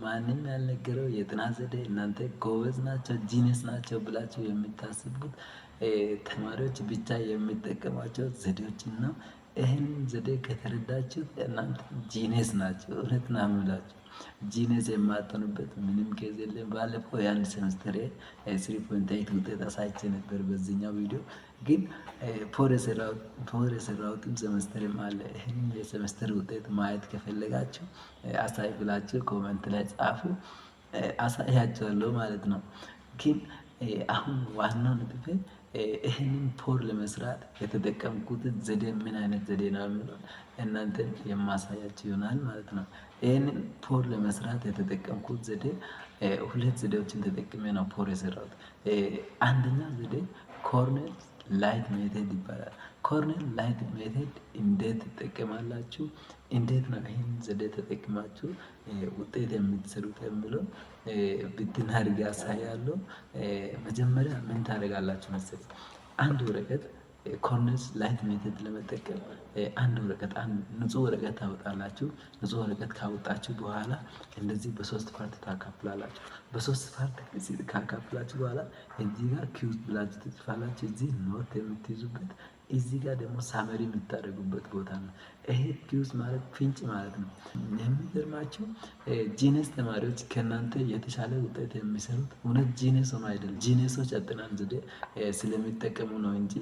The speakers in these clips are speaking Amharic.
ማንም ያልነገረው የጥናት ዘዴ እናንተ ጎበዝ ናቸው ጂነስ ናቸው ብላችሁ የምታስቡት ተማሪዎች ብቻ የሚጠቀሟቸው ዘዴዎችን ነው። ይህንን ዘዴ ከተረዳችሁ እናንተ ጂነስ ናቸው። እውነት ነው የምላችሁ። ጂነስ የማትሆኑበት ምንም ኬዝ የለም። ባለፈው የአንድ ሴምስተር 3.8 ውጤት አሳይቼ ነበር በዚህኛው ቪዲዮ። ግን ፎር የሰራሁትም ሴምስተርም አለ። ይህንን የሴምስተር ውጤት ማየት ከፈለጋችሁ አሳይ ብላችሁ ኮመንት ላይ ጻፉ፣ አሳያችኋለሁ ማለት ነው። ግን አሁን ዋናው ነጥቤ ይህንን ፖር ለመስራት የተጠቀምኩት ዘዴ ምን አይነት ዘዴ ነው የሚለው እናንተን የማሳያችሁ ይሆናል ማለት ነው። ይህንን ፖር ለመስራት የተጠቀምኩት ዘዴ ሁለት ዘዴዎችን ተጠቅሜ ነው ፖር የሰራሁት። አንደኛ ዘዴ ኮርኔል ላይት ሜተድ ይባላል። ኮርኔል ላይት ሜተድ እንዴት ትጠቀማላችሁ፣ እንዴት ነው ይህን ዘዴ ተጠቅማችሁ ውጤት የምትሰሩት የሚለው ብትን አድርጌ አሳያለሁ። መጀመሪያ ምን ታደርጋላችሁ መሰለኝ? አንድ ወረቀት ኮርኔል ላይት ሜተድ ለመጠቀም አንድ ወረቀት ንጹህ ወረቀት ታወጣላችሁ። ንጹህ ወረቀት ካወጣችሁ በኋላ እንደዚህ በሶስት ፓርት ታካፍላላችሁ። በሶስት ፓርት ካካፍላችሁ በኋላ እዚህ ጋር ኪውዝ ብላችሁ ትጽፋላችሁ። እዚህ ኖት የምትይዙበት፣ እዚህ ጋር ደግሞ ሳመሪ የምታደርጉበት ቦታ ነው። ይሄ ኪውዝ ማለት ፍንጭ ማለት ነው። የሚገርማችሁ ጂነስ ተማሪዎች ከእናንተ የተሻለ ውጤት የሚሰሩት እውነት ጂነስ ሆኖ አይደለም። ጂነሶች አጠናን ዘዴ ስለሚጠቀሙ ነው እንጂ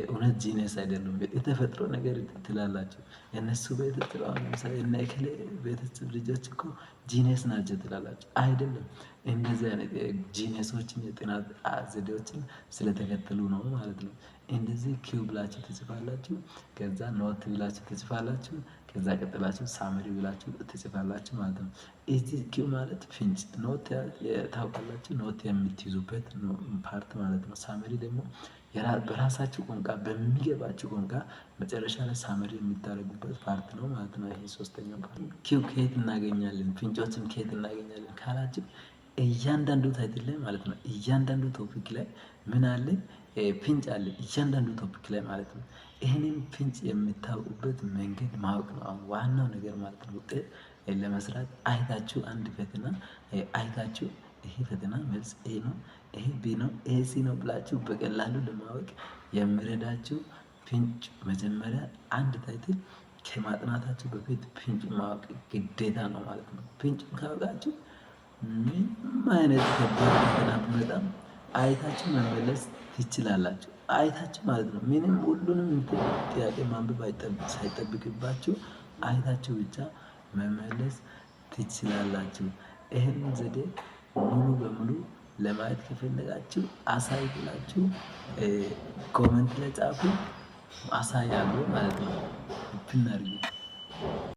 እውነት ጂነስ አይደሉም። የተፈጥሮ ነገር ትላላችሁ። የእነሱ ቤተሰብ አሁን ለምሳሌ እነ እከሌ ቤተሰብ ልጆች እኮ ጂነስ ናቸው ትላላችሁ። አይደለም። እንደዚህ አይነት ጂነሶችን የጥናት ዘዴዎችን ስለተከተሉ ነው ማለት ነው። እንደዚህ ኪው ብላችሁ ትጽፋላችሁ፣ ከዛ ኖት ብላችሁ ትጽፋላችሁ፣ ከዛ ቀጥላችሁ ሳመሪ ብላችሁ ትጽፋላችሁ ማለት ነው። እዚህ ኪው ማለት ፍንጭ፣ ኖት ታውቃላችሁ፣ ኖት የምትይዙበት ፓርት ማለት ነው። ሳመሪ ደግሞ በራሳችሁ ቋንቋ በሚገባችሁ ቋንቋ መጨረሻ ላይ ሳመሪ የሚታረጉበት ፓርት ነው ማለት ነው። ይሄ ሶስተኛው ፓርት። ኪው ከየት እናገኛለን፣ ፍንጮችን ከየት እናገኛለን ካላችሁ እያንዳንዱ ታይትል ላይ ማለት ነው፣ እያንዳንዱ ቶፒክ ላይ ምን አለ? ፍንጭ አለ፣ እያንዳንዱ ቶፒክ ላይ ማለት ነው። ይህንን ፍንጭ የምታውቁበት መንገድ ማወቅ ነው አሁን ዋናው ነገር ማለት ነው። ውጤት ለመስራት አይታችሁ አንድ ፈተና አይታችሁ ይሄ ፈተና መልስ ኤ ነው፣ ይሄ ቢ ነው፣ ይሄ ሲ ነው ብላችሁ በቀላሉ ለማወቅ የሚረዳችሁ ፍንጭ መጀመሪያ አንድ ታይትል ከማጥናታችሁ በፊት ፍንጭ ማወቅ ግዴታ ነው ማለት ነው። ፍንጭን ካወቃችሁ ምንም አይነት ከባድ ፈተና ቢመጣም አይታችሁ መመለስ ትችላላችሁ። አይታችሁ ማለት ነው። ምንም ሁሉንም ጥያቄ ማንበብ ሳይጠብቅባችሁ አይታችሁ ብቻ መመለስ ትችላላችሁ። ይህንን ዘዴ ሙሉ በሙሉ ለማየት ከፈለጋችሁ አሳይ ብላችሁ ኮመንት ላይ ጻፉ፣ አሳያለሁ ማለት ነው። ብናርጉ